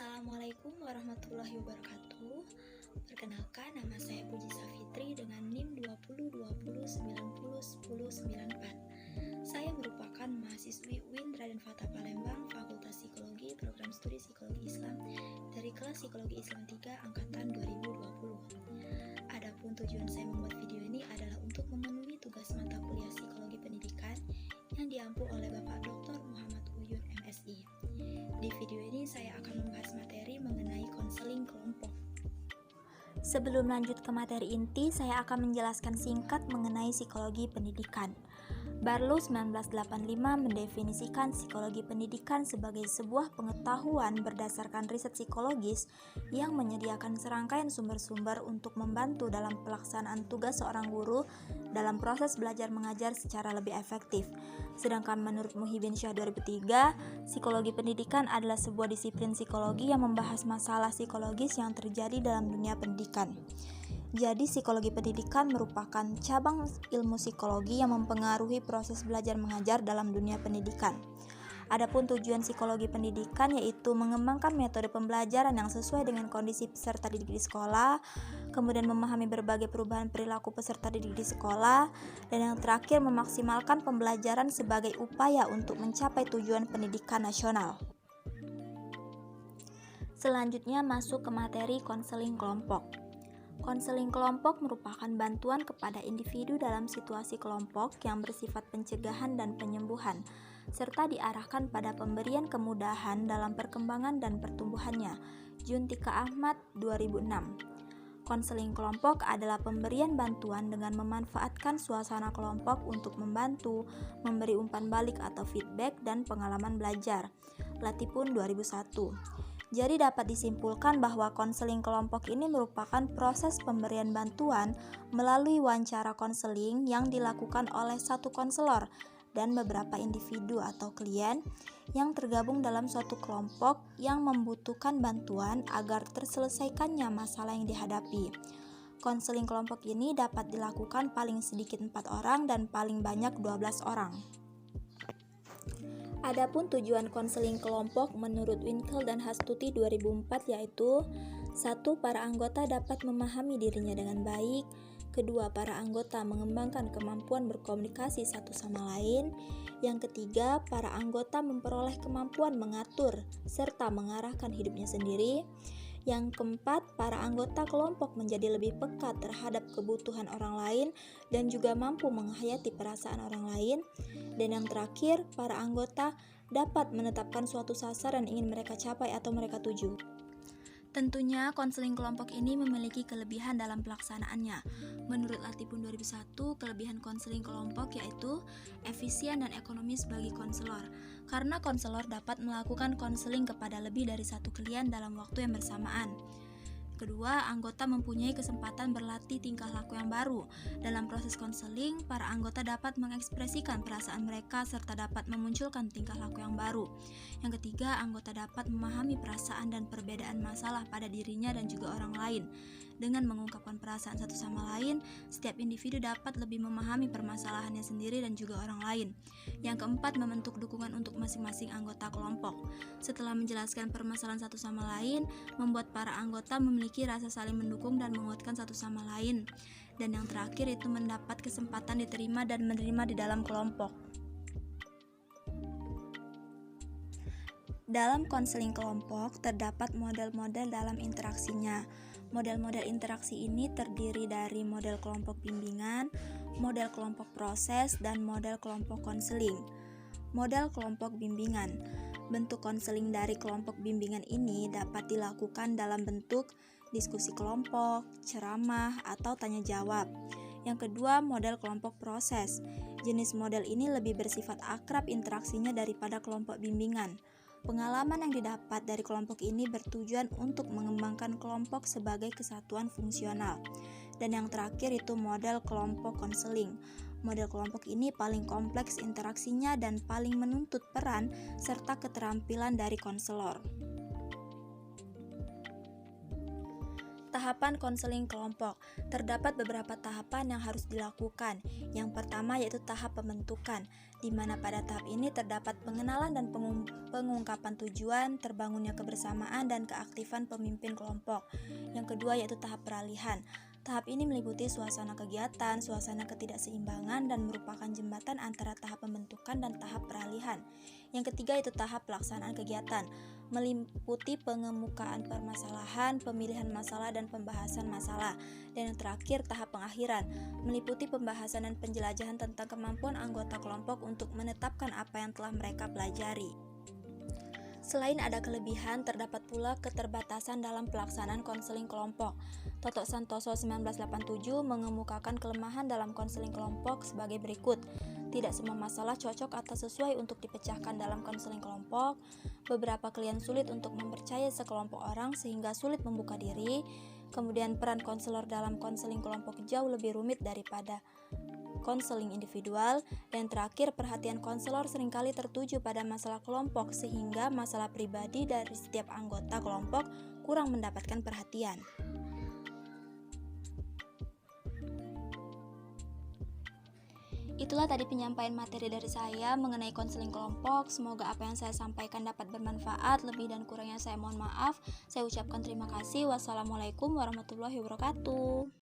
Assalamualaikum warahmatullahi wabarakatuh. Perkenalkan, nama saya Puji Safitri dengan NIM 2020901094. Saya merupakan mahasiswi UIN Raden Fatah Palembang, Fakultas Psikologi, Program Studi Psikologi Islam dari kelas Psikologi Islam 3 angkatan 2020. Adapun tujuan saya membuat video ini adalah untuk memenuhi tugas mata kuliah Psikologi Pendidikan yang diampu oleh Bapak Dr. Muhammad Uyun MSI. Di video ini saya akan membahas materi mengenai konseling kelompok. Sebelum lanjut ke materi inti, saya akan menjelaskan singkat mengenai psikologi pendidikan. Barlow 1985 mendefinisikan psikologi pendidikan sebagai sebuah pengetahuan berdasarkan riset psikologis yang menyediakan serangkaian sumber-sumber untuk membantu dalam pelaksanaan tugas seorang guru dalam proses belajar mengajar secara lebih efektif. Sedangkan menurut Muhyiddin Syah 2003, psikologi pendidikan adalah sebuah disiplin psikologi yang membahas masalah psikologis yang terjadi dalam dunia pendidikan. Jadi, psikologi pendidikan merupakan cabang ilmu psikologi yang mempengaruhi proses belajar mengajar dalam dunia pendidikan. Adapun tujuan psikologi pendidikan yaitu mengembangkan metode pembelajaran yang sesuai dengan kondisi peserta didik di sekolah, kemudian memahami berbagai perubahan perilaku peserta didik di sekolah, dan yang terakhir memaksimalkan pembelajaran sebagai upaya untuk mencapai tujuan pendidikan nasional. Selanjutnya masuk ke materi konseling kelompok. Konseling kelompok merupakan bantuan kepada individu dalam situasi kelompok yang bersifat pencegahan dan penyembuhan, serta diarahkan pada pemberian kemudahan dalam perkembangan dan pertumbuhannya. Juntika Ahmad 2006. Konseling kelompok adalah pemberian bantuan dengan memanfaatkan suasana kelompok untuk membantu, memberi umpan balik atau feedback dan pengalaman belajar. Latipun 2001. Jadi dapat disimpulkan bahwa konseling kelompok ini merupakan proses pemberian bantuan melalui wawancara konseling yang dilakukan oleh satu konselor dan beberapa individu atau klien yang tergabung dalam suatu kelompok yang membutuhkan bantuan agar terselesaikannya masalah yang dihadapi. Konseling kelompok ini dapat dilakukan paling sedikit 4 orang dan paling banyak 12 orang. Adapun tujuan konseling kelompok menurut Winkel dan Hastuti 2004 yaitu 1. Para anggota dapat memahami dirinya dengan baik. 2. Para anggota mengembangkan kemampuan berkomunikasi satu sama lain. Yang ketiga, para anggota memperoleh kemampuan mengatur serta mengarahkan hidupnya sendiri. Yang keempat, para anggota kelompok menjadi lebih peka terhadap kebutuhan orang lain dan juga mampu menghayati perasaan orang lain. Dan yang terakhir, para anggota dapat menetapkan suatu sasaran yang ingin mereka capai atau mereka tuju. Tentunya konseling kelompok ini memiliki kelebihan dalam pelaksanaannya. Menurut Latipun 2001, kelebihan konseling kelompok yaitu efisien dan ekonomis bagi konselor. Karena konselor dapat melakukan konseling kepada lebih dari satu klien dalam waktu yang bersamaan. Kedua, anggota mempunyai kesempatan berlatih tingkah laku yang baru. Dalam proses konseling, para anggota dapat mengekspresikan perasaan mereka serta dapat memunculkan tingkah laku yang baru. Yang ketiga, anggota dapat memahami perasaan dan perbedaan masalah pada dirinya dan juga orang lain. Dengan mengungkapkan perasaan satu sama lain, setiap individu dapat lebih memahami permasalahannya sendiri dan juga orang lain. Yang keempat, membentuk dukungan untuk masing-masing anggota kelompok. Setelah menjelaskan permasalahan satu sama lain, membuat para anggota memiliki rasa saling mendukung dan menguatkan satu sama lain. Dan yang terakhir itu mendapat kesempatan diterima dan menerima di dalam kelompok. Dalam konseling kelompok terdapat model-model dalam interaksinya. Model-model interaksi ini terdiri dari model kelompok bimbingan, model kelompok proses, dan model kelompok konseling. Model kelompok bimbingan. Bentuk konseling dari kelompok bimbingan ini dapat dilakukan dalam bentuk diskusi kelompok, ceramah, atau tanya jawab. Yang kedua, model kelompok proses. Jenis model ini lebih bersifat akrab interaksinya daripada kelompok bimbingan. Pengalaman yang didapat dari kelompok ini bertujuan untuk mengembangkan kelompok sebagai kesatuan fungsional. Dan yang terakhir itu model kelompok konseling. Model kelompok ini paling kompleks interaksinya dan paling menuntut peran serta keterampilan dari konselor. Tahapan konseling kelompok. Terdapat beberapa tahapan yang harus dilakukan. Yang pertama yaitu tahap pembentukan, di mana pada tahap ini terdapat pengenalan dan pengungkapan tujuan, terbangunnya kebersamaan dan keaktifan pemimpin kelompok. Yang kedua yaitu tahap peralihan. Tahap ini meliputi suasana kegiatan, suasana ketidakseimbangan, dan merupakan jembatan antara tahap pembentukan dan tahap peralihan. Yang ketiga yaitu tahap pelaksanaan kegiatan, meliputi pengemukaan permasalahan, pemilihan masalah, dan pembahasan masalah. Dan yang terakhir tahap pengakhiran, meliputi pembahasan dan penjelajahan tentang kemampuan anggota kelompok untuk menetapkan apa yang telah mereka pelajari. Selain ada kelebihan, terdapat pula keterbatasan dalam pelaksanaan konseling kelompok. Toto Santoso 1987 mengemukakan kelemahan dalam konseling kelompok sebagai berikut. Tidak semua masalah cocok atau sesuai untuk dipecahkan dalam konseling kelompok. Beberapa klien sulit untuk mempercayai sekelompok orang sehingga sulit membuka diri. Kemudian peran konselor dalam konseling kelompok jauh lebih rumit daripada konseling individual. Dan terakhir, perhatian konselor seringkali tertuju pada masalah kelompok sehingga masalah pribadi dari setiap anggota kelompok kurang mendapatkan perhatian. Itulah tadi penyampaian materi dari saya mengenai konseling kelompok. Semoga apa yang saya sampaikan dapat bermanfaat. Lebih dan kurangnya saya mohon maaf. Saya ucapkan terima kasih. Wassalamualaikum warahmatullahi wabarakatuh.